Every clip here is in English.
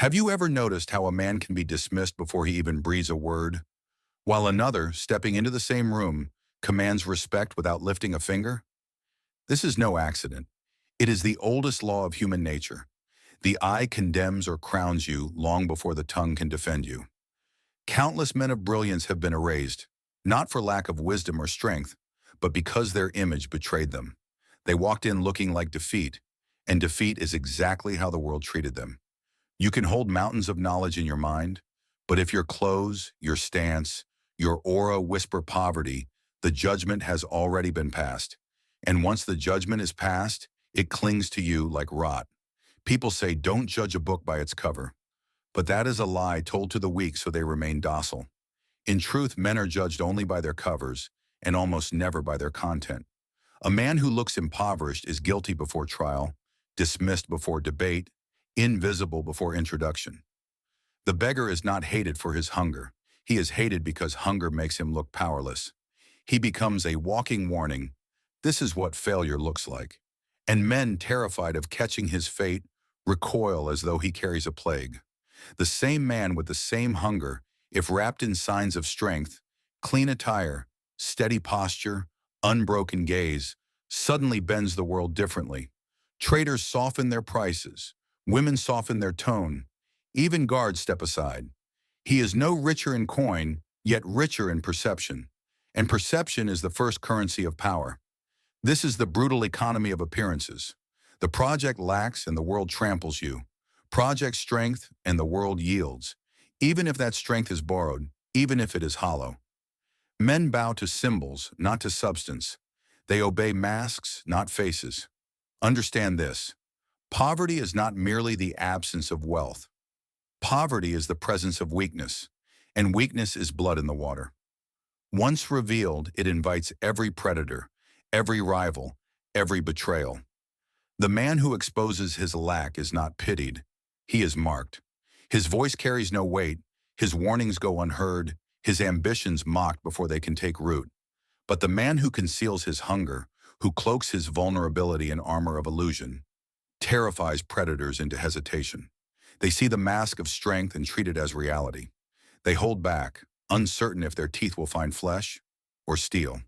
Have you ever noticed how a man can be dismissed before he even breathes a word, while another, stepping into the same room, commands respect without lifting a finger? This is no accident. It is the oldest law of human nature. The eye condemns or crowns you long before the tongue can defend you. Countless men of brilliance have been erased, not for lack of wisdom or strength, but because their image betrayed them. They walked in looking like defeat, and defeat is exactly how the world treated them. You can hold mountains of knowledge in your mind, but if your clothes, your stance, your aura whisper poverty, the judgment has already been passed. And once the judgment is passed, it clings to you like rot. People say, don't judge a book by its cover. But that is a lie told to the weak so they remain docile. In truth, men are judged only by their covers and almost never by their content. A man who looks impoverished is guilty before trial, dismissed before debate, invisible before introduction. The beggar is not hated for his hunger. He is hated because hunger makes him look powerless. He becomes a walking warning. This is what failure looks like. And men, terrified of catching his fate, recoil as though he carries a plague. The same man with the same hunger, if wrapped in signs of strength, clean attire, steady posture, unbroken gaze, suddenly bends the world differently. Traders soften their prices. Women soften their tone. Even guards step aside. He is no richer in coin, yet richer in perception. And perception is the first currency of power. This is the brutal economy of appearances. The project lacks and the world tramples you. Project strength and the world yields, even if that strength is borrowed, even if it is hollow. Men bow to symbols, not to substance. They obey masks, not faces. Understand this. Poverty is not merely the absence of wealth. Poverty is the presence of weakness, and weakness is blood in the water. Once revealed, it invites every predator, every rival, every betrayal. The man who exposes his lack is not pitied. He is marked. His voice carries no weight. His warnings go unheard. His ambitions mocked before they can take root. But the man who conceals his hunger, who cloaks his vulnerability in armor of illusion, terrifies predators into hesitation. They see the mask of strength and treat it as reality. They hold back, uncertain if their teeth will find flesh or steel.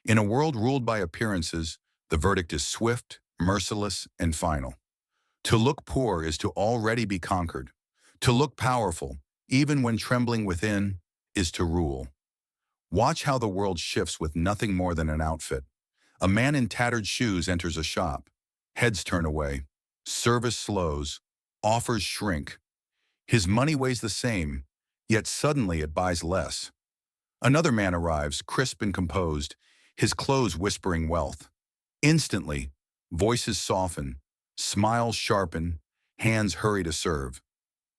In a world ruled by appearances, the verdict is swift, merciless, and final. To look poor is to already be conquered. To look powerful, even when trembling within, is to rule. Watch how the world shifts with nothing more than an outfit. A man in tattered shoes enters a shop. Heads turn away. Service slows. Offers shrink. His money weighs the same, yet suddenly it buys less. Another man arrives, crisp and composed, his clothes whispering wealth. Instantly, voices soften, smiles sharpen, hands hurry to serve.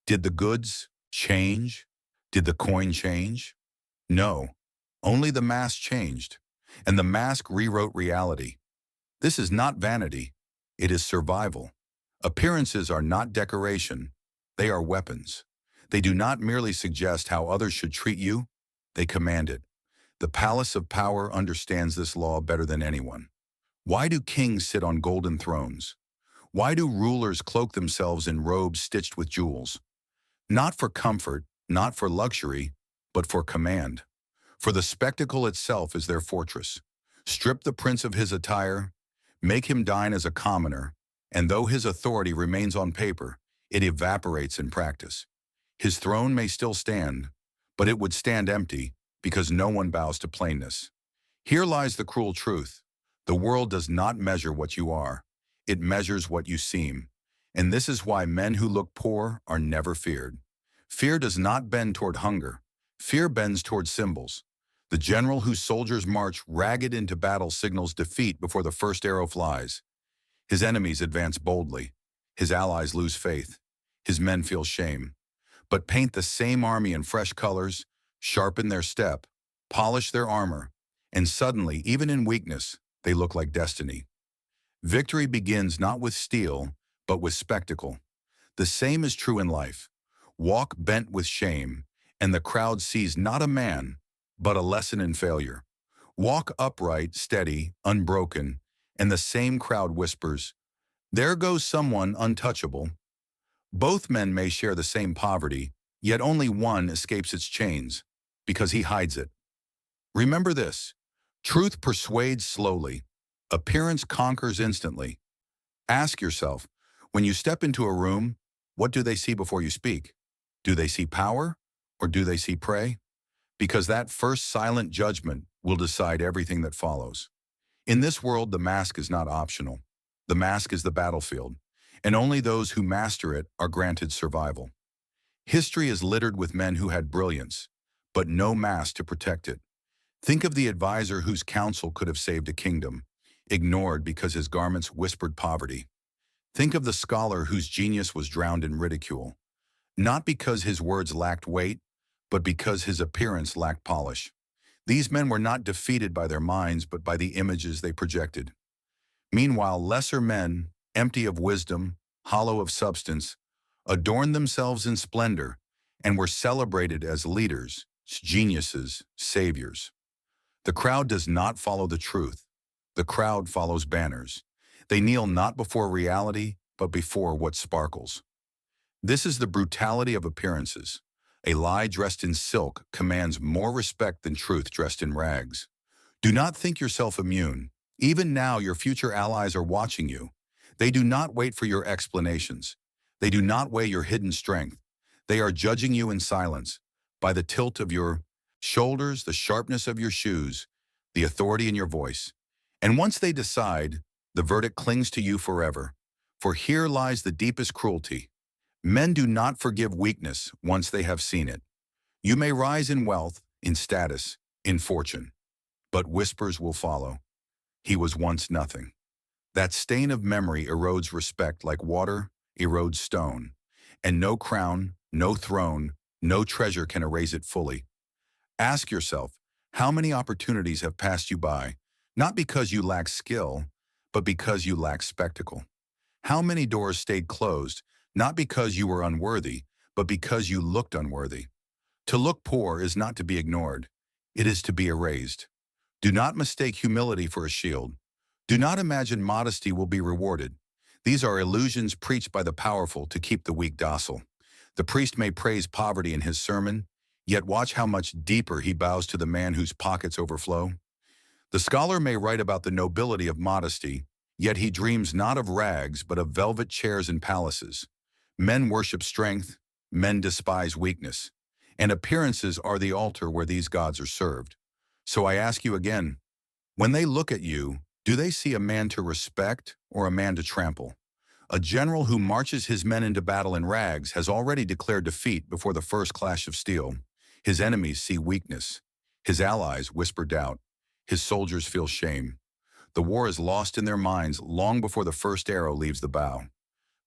Did the goods change? Did the coin change? No, only the mask changed, and the mask rewrote reality. This is not vanity, it is survival. Appearances are not decoration, they are weapons. They do not merely suggest how others should treat you, they command it. The palace of power understands this law better than anyone. Why do kings sit on golden thrones? Why do rulers cloak themselves in robes stitched with jewels? Not for comfort, not for luxury, but for command. For the spectacle itself is their fortress. Strip the prince of his attire, make him dine as a commoner, and though his authority remains on paper, it evaporates in practice. His throne may still stand, but it would stand empty because no one bows to plainness. Here lies the cruel truth. The world does not measure what you are. It measures what you seem. And this is why men who look poor are never feared. Fear does not bend toward hunger. Fear bends toward symbols. The general whose soldiers march ragged into battle signals defeat before the first arrow flies. His enemies advance boldly. His allies lose faith. His men feel shame. But paint the same army in fresh colors, sharpen their step, polish their armor, and suddenly, even in weakness, they look like destiny. Victory begins not with steel, but with spectacle. The same is true in life. Walk bent with shame, and the crowd sees not a man, but a lesson in failure. Walk upright, steady, unbroken, and the same crowd whispers, "There goes someone untouchable." Both men may share the same poverty, yet only one escapes its chains, because he hides it. Remember this: truth persuades slowly, appearance conquers instantly. Ask yourself, when you step into a room, what do they see before you speak? Do they see power, or do they see prey? Because that first silent judgment will decide everything that follows. In this world, the mask is not optional. The mask is the battlefield, and only those who master it are granted survival. History is littered with men who had brilliance, but no mask to protect it. Think of the advisor whose counsel could have saved a kingdom, ignored because his garments whispered poverty. Think of the scholar whose genius was drowned in ridicule, not because his words lacked weight, but because his appearance lacked polish. These men were not defeated by their minds, but by the images they projected. Meanwhile, lesser men, empty of wisdom, hollow of substance, adorned themselves in splendor and were celebrated as leaders, geniuses, saviors. The crowd does not follow the truth. The crowd follows banners. They kneel not before reality, but before what sparkles. This is the brutality of appearances. A lie dressed in silk commands more respect than truth dressed in rags. Do not think yourself immune. Even now, your future allies are watching you. They do not wait for your explanations. They do not weigh your hidden strength. They are judging you in silence, by the tilt of your shoulders, the sharpness of your shoes, the authority in your voice. And once they decide, the verdict clings to you forever. For here lies the deepest cruelty. Men do not forgive weakness once they have seen it. You may rise in wealth, in status, in fortune, but whispers will follow. He was once nothing. That stain of memory erodes respect like water erodes stone, and no crown, no throne, no treasure can erase it fully. Ask yourself, how many opportunities have passed you by, not because you lack skill, but because you lack spectacle? How many doors stayed closed, not because you were unworthy, but because you looked unworthy? To look poor is not to be ignored. It is to be erased. Do not mistake humility for a shield. Do not imagine modesty will be rewarded. These are illusions preached by the powerful to keep the weak docile. The priest may praise poverty in his sermon, yet watch how much deeper he bows to the man whose pockets overflow. The scholar may write about the nobility of modesty, yet he dreams not of rags but of velvet chairs and palaces. Men worship strength, men despise weakness, and appearances are the altar where these gods are served. So I ask you again, when they look at you, do they see a man to respect or a man to trample? A general who marches his men into battle in rags has already declared defeat before the first clash of steel. His enemies see weakness. His allies whisper doubt. His soldiers feel shame. The war is lost in their minds long before the first arrow leaves the bow.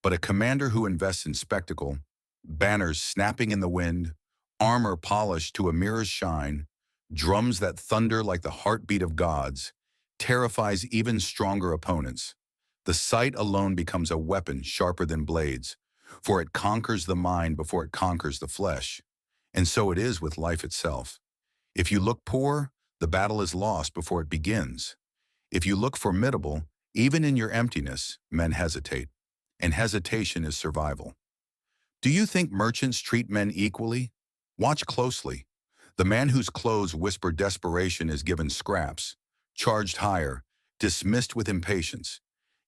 But a commander who invests in spectacle, banners snapping in the wind, armor polished to a mirror's shine, drums that thunder like the heartbeat of gods, terrifies even stronger opponents. The sight alone becomes a weapon sharper than blades, for it conquers the mind before it conquers the flesh. And so it is with life itself. If you look poor, the battle is lost before it begins. If you look formidable, even in your emptiness, men hesitate. And hesitation is survival. Do you think merchants treat men equally? Watch closely. The man whose clothes whisper desperation is given scraps, charged higher, dismissed with impatience.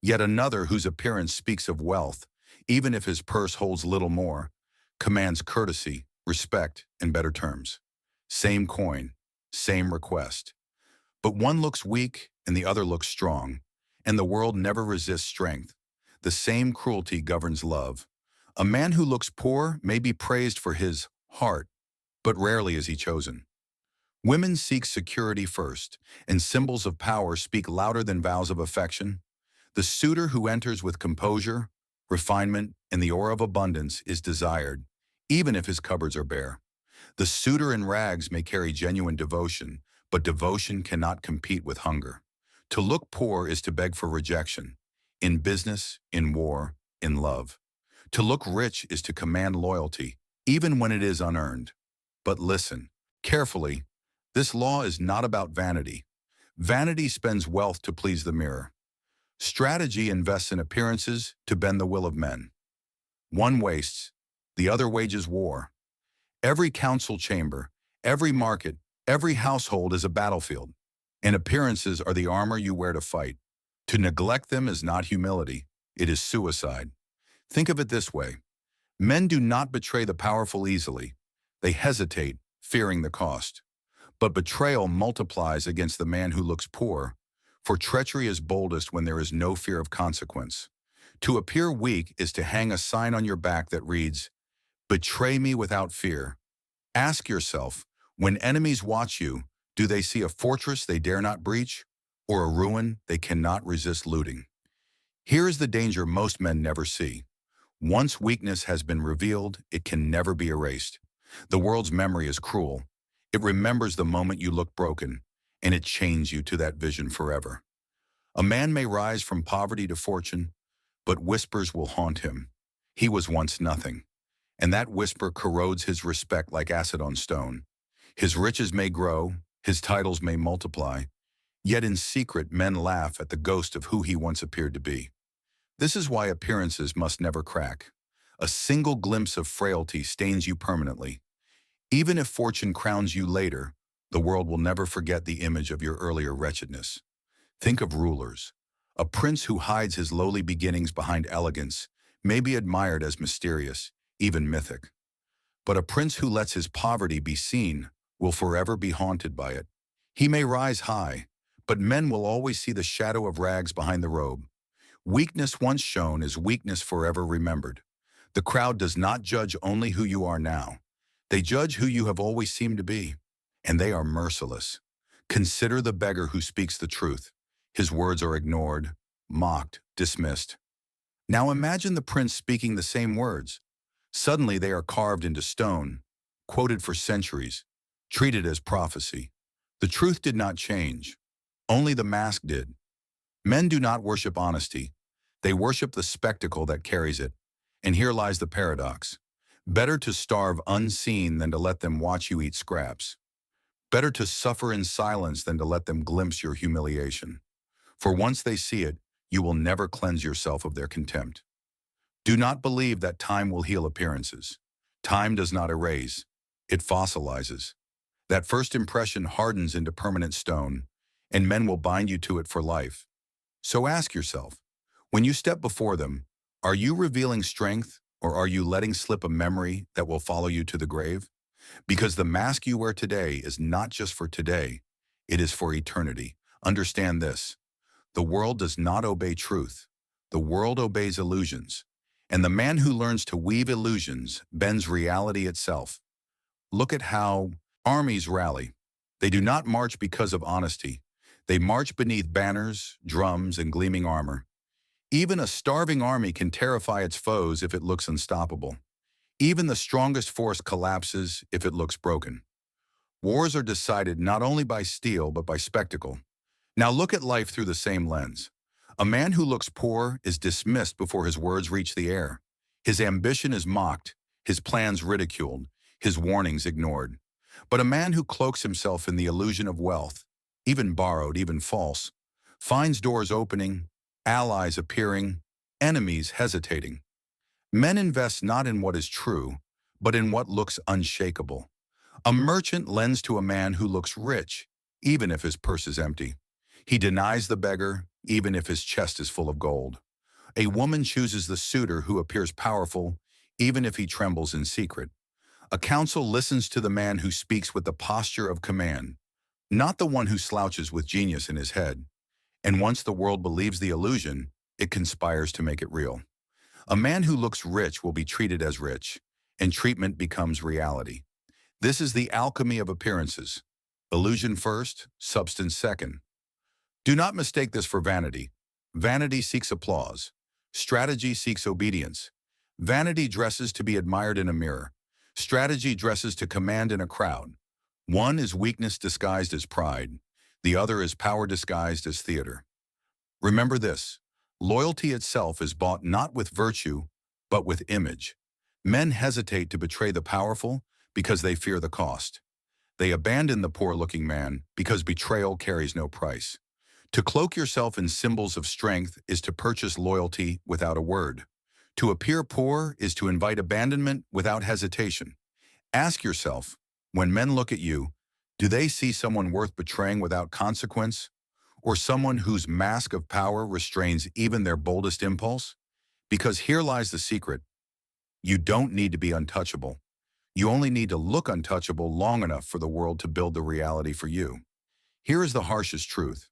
Yet another whose appearance speaks of wealth, even if his purse holds little more, commands courtesy, respect, and better terms. Same coin, same request. But one looks weak and the other looks strong, and the world never resists strength. The same cruelty governs love. A man who looks poor may be praised for his heart, but rarely is he chosen. Women seek security first, and symbols of power speak louder than vows of affection. The suitor who enters with composure, refinement, and the aura of abundance is desired, even if his cupboards are bare. The suitor in rags may carry genuine devotion, but devotion cannot compete with hunger. To look poor is to beg for rejection, in business, in war, in love. To look rich is to command loyalty, even when it is unearned. But listen, carefully, this law is not about vanity. Vanity spends wealth to please the mirror. Strategy invests in appearances to bend the will of men. One wastes, the other wages war. Every council chamber, every market, every household is a battlefield, and appearances are the armor you wear to fight. To neglect them is not humility, it is suicide. Think of it this way. Men do not betray the powerful easily. They hesitate, fearing the cost. But betrayal multiplies against the man who looks poor, for treachery is boldest when there is no fear of consequence. To appear weak is to hang a sign on your back that reads, "Betray me without fear." Ask yourself, when enemies watch you, do they see a fortress they dare not breach, or a ruin they cannot resist looting? Here is the danger most men never see. Once weakness has been revealed, it can never be erased. The world's memory is cruel. It remembers the moment you looked broken, and it chains you to that vision forever. A man may rise from poverty to fortune, but whispers will haunt him. He was once nothing, and that whisper corrodes his respect like acid on stone. His riches may grow, his titles may multiply, yet in secret men laugh at the ghost of who he once appeared to be. This is why appearances must never crack. A single glimpse of frailty stains you permanently. Even if fortune crowns you later, the world will never forget the image of your earlier wretchedness. Think of rulers. A prince who hides his lowly beginnings behind elegance may be admired as mysterious, even mythic. But a prince who lets his poverty be seen will forever be haunted by it. He may rise high, but men will always see the shadow of rags behind the robe. Weakness once shown is weakness forever remembered. The crowd does not judge only who you are now. They judge who you have always seemed to be, and they are merciless. Consider the beggar who speaks the truth. His words are ignored, mocked, dismissed. Now imagine the prince speaking the same words. Suddenly they are carved into stone, quoted for centuries, treated as prophecy. The truth did not change. Only the mask did. Men do not worship honesty. They worship the spectacle that carries it. And here lies the paradox. Better to starve unseen than to let them watch you eat scraps. Better to suffer in silence than to let them glimpse your humiliation. For once they see it, you will never cleanse yourself of their contempt. Do not believe that time will heal appearances. Time does not erase. It fossilizes. That first impression hardens into permanent stone, and men will bind you to it for life. So ask yourself, when you step before them, are you revealing strength, or are you letting slip a memory that will follow you to the grave? Because the mask you wear today is not just for today, it is for eternity. Understand this. The world does not obey truth. The world obeys illusions. And the man who learns to weave illusions bends reality itself. Look at how armies rally. They do not march because of honesty. They march beneath banners, drums, and gleaming armor. Even a starving army can terrify its foes if it looks unstoppable. Even the strongest force collapses if it looks broken. Wars are decided not only by steel but by spectacle. Now look at life through the same lens. A man who looks poor is dismissed before his words reach the air. His ambition is mocked, his plans ridiculed, his warnings ignored. But a man who cloaks himself in the illusion of wealth, even borrowed, even false, finds doors opening, allies appearing, enemies hesitating. Men invest not in what is true, but in what looks unshakable. A merchant lends to a man who looks rich, even if his purse is empty. He denies the beggar, even if his chest is full of gold. A woman chooses the suitor who appears powerful, even if he trembles in secret. A council listens to the man who speaks with the posture of command, not the one who slouches with genius in his head. And once the world believes the illusion, it conspires to make it real. A man who looks rich will be treated as rich, and treatment becomes reality. This is the alchemy of appearances. Illusion first, substance second. Do not mistake this for vanity. Vanity seeks applause. Strategy seeks obedience. Vanity dresses to be admired in a mirror. Strategy dresses to command in a crowd. One is weakness disguised as pride. The other is power disguised as theater. Remember this. Loyalty itself is bought not with virtue, but with image. Men hesitate to betray the powerful because they fear the cost. They abandon the poor-looking man because betrayal carries no price. To cloak yourself in symbols of strength is to purchase loyalty without a word. To appear poor is to invite abandonment without hesitation. Ask yourself, when men look at you, do they see someone worth betraying without consequence, or someone whose mask of power restrains even their boldest impulse? Because here lies the secret. You don't need to be untouchable. You only need to look untouchable long enough for the world to build the reality for you. Here is the harshest truth.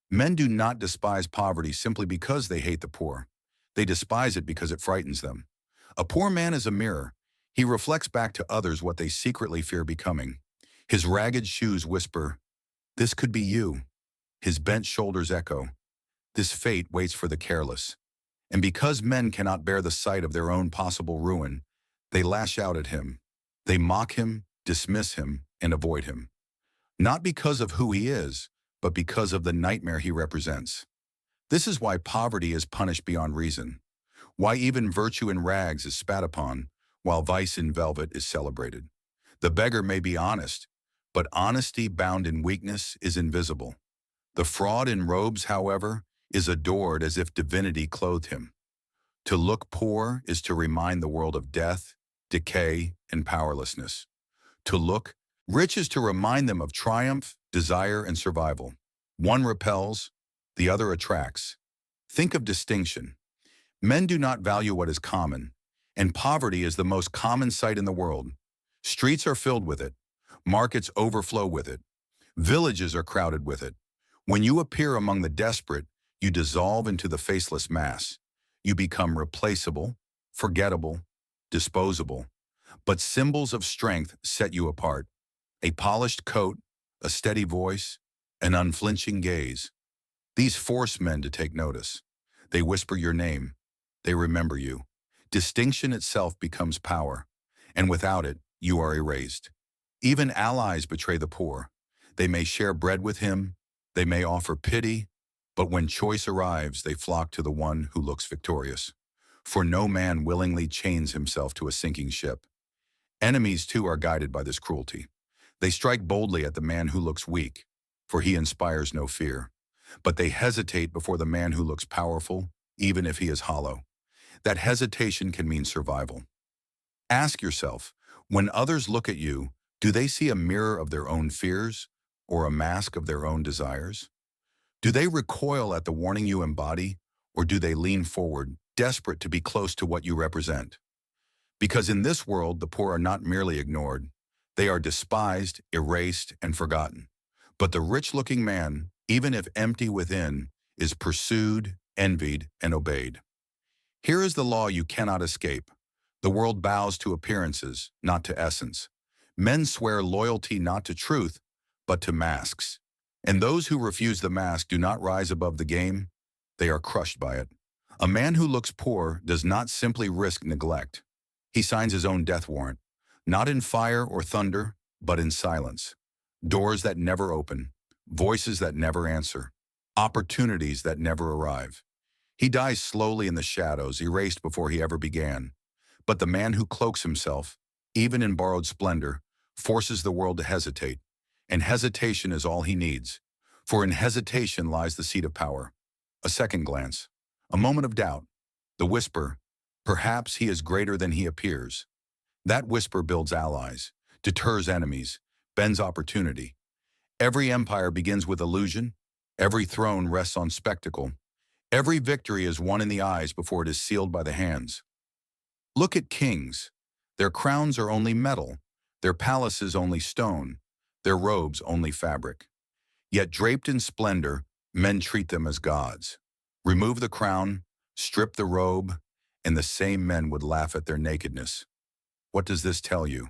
Men do not despise poverty simply because they hate the poor. They despise it because it frightens them. A poor man is a mirror. He reflects back to others what they secretly fear becoming. His ragged shoes whisper, "This could be you." His bent shoulders echo, "This fate waits for the careless." And because men cannot bear the sight of their own possible ruin, they lash out at him. They mock him, dismiss him, and avoid him. Not because of who he is, but because of the nightmare he represents. This is why poverty is punished beyond reason. Why even virtue in rags is spat upon, while vice in velvet is celebrated. The beggar may be honest, but honesty bound in weakness is invisible. The fraud in robes, however, is adored as if divinity clothed him. To look poor is to remind the world of death, decay, and powerlessness. To look rich is to remind them of triumph, desire, and survival. One repels, the other attracts. Think of distinction. Men do not value what is common, and poverty is the most common sight in the world. Streets are filled with it. Markets overflow with it. Villages are crowded with it. When you appear among the desperate, you dissolve into the faceless mass. You become replaceable, forgettable, disposable. But symbols of strength set you apart. A polished coat, a steady voice, an unflinching gaze. These force men to take notice. They whisper your name. They remember you. Distinction itself becomes power, and without it, you are erased. Even allies betray the poor. They may share bread with him, they may offer pity, but when choice arrives, they flock to the one who looks victorious. For no man willingly chains himself to a sinking ship. Enemies, too, are guided by this cruelty. They strike boldly at the man who looks weak, for he inspires no fear. But they hesitate before the man who looks powerful, even if he is hollow. That hesitation can mean survival. Ask yourself, when others look at you, do they see a mirror of their own fears or a mask of their own desires? Do they recoil at the warning you embody, or do they lean forward, desperate to be close to what you represent? Because in this world, the poor are not merely ignored. They are despised, erased, and forgotten. But the rich-looking man, even if empty within, is pursued, envied, and obeyed. Here is the law you cannot escape. The world bows to appearances, not to essence. Men swear loyalty not to truth, but to masks. And those who refuse the mask do not rise above the game, they are crushed by it. A man who looks poor does not simply risk neglect. He signs his own death warrant, not in fire or thunder, but in silence. Doors that never open, voices that never answer, opportunities that never arrive. He dies slowly in the shadows, erased before he ever began. But the man who cloaks himself, even in borrowed splendor, forces the world to hesitate. And hesitation is all he needs. For in hesitation lies the seat of power. A second glance, a moment of doubt, the whisper, perhaps he is greater than he appears. That whisper builds allies, deters enemies, bends opportunity. Every empire begins with illusion. Every throne rests on spectacle. Every victory is won in the eyes before it is sealed by the hands. Look at kings. Their crowns are only metal, their palaces only stone, their robes only fabric. Yet draped in splendor, men treat them as gods. Remove the crown, strip the robe, and the same men would laugh at their nakedness. What does this tell you?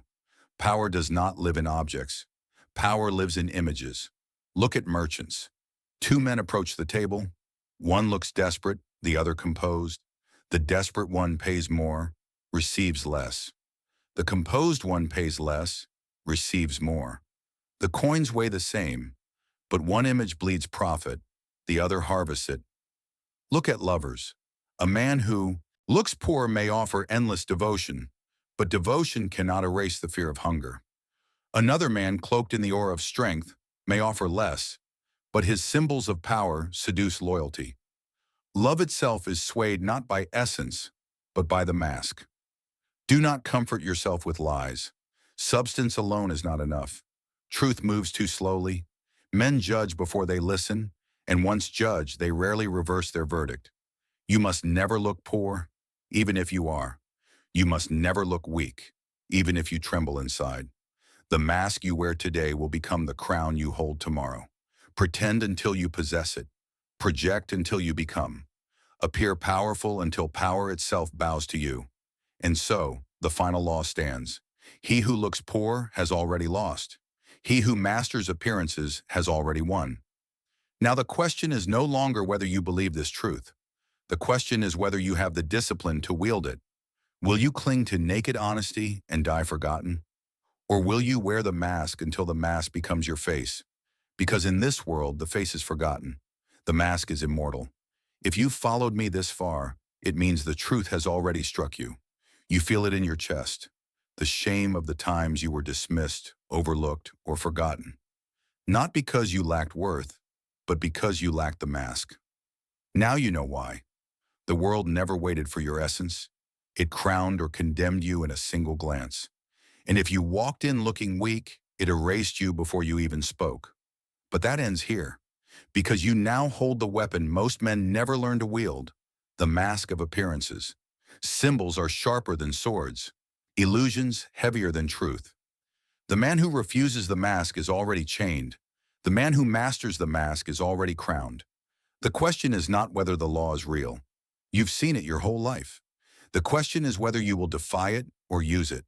Power does not live in objects. Power lives in images. Look at merchants. Two men approach the table. One looks desperate, the other composed. The desperate one pays more, receives less. The composed one pays less, receives more. The coins weigh the same, but one image bleeds profit, the other harvests it. Look at lovers. A man who looks poor may offer endless devotion, but devotion cannot erase the fear of hunger. Another man cloaked in the aura of strength may offer less, but his symbols of power seduce loyalty. Love itself is swayed not by essence, but by the mask. Do not comfort yourself with lies. Substance alone is not enough. Truth moves too slowly. Men judge before they listen, and once judged, they rarely reverse their verdict. You must never look poor, even if you are. You must never look weak, even if you tremble inside. The mask you wear today will become the crown you hold tomorrow. Pretend until you possess it. Project until you become. Appear powerful until power itself bows to you. And so, the final law stands. He who looks poor has already lost. He who masters appearances has already won. Now the question is no longer whether you believe this truth. The question is whether you have the discipline to wield it. Will you cling to naked honesty and die forgotten? Or will you wear the mask until the mask becomes your face? Because in this world, the face is forgotten. The mask is immortal. If you've followed me this far, it means the truth has already struck you. You feel it in your chest. The shame of the times you were dismissed, overlooked, or forgotten. Not because you lacked worth, but because you lacked the mask. Now you know why. The world never waited for your essence. It crowned or condemned you in a single glance. And if you walked in looking weak, it erased you before you even spoke. But that ends here, because you now hold the weapon most men never learn to wield, the mask of appearances. Symbols are sharper than swords, illusions heavier than truth. The man who refuses the mask is already chained. The man who masters the mask is already crowned. The question is not whether the law is real. You've seen it your whole life. The question is whether you will defy it or use it.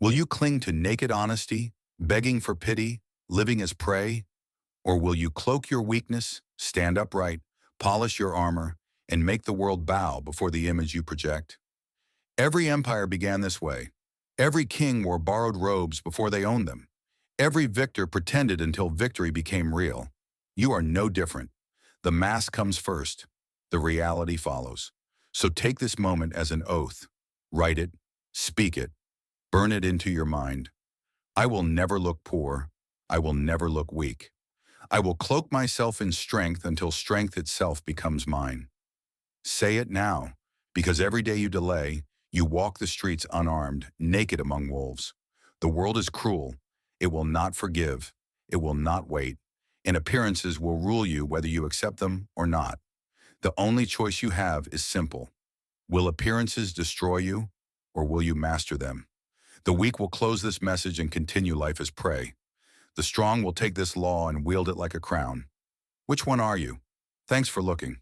Will you cling to naked honesty, begging for pity, living as prey? Or will you cloak your weakness, stand upright, polish your armor, and make the world bow before the image you project? Every empire began this way. Every king wore borrowed robes before they owned them. Every victor pretended until victory became real. You are no different. The mask comes first. The reality follows. So take this moment as an oath. Write it, speak it, burn it into your mind. I will never look poor. I will never look weak. I will cloak myself in strength until strength itself becomes mine. Say it now, because every day you delay, you walk the streets unarmed, naked among wolves. The world is cruel. It will not forgive. It will not wait. And appearances will rule you whether you accept them or not. The only choice you have is simple. Will appearances destroy you, or will you master them? The weak will close this message and continue life as prey. The strong will take this law and wield it like a crown. Which one are you? Thanks for looking.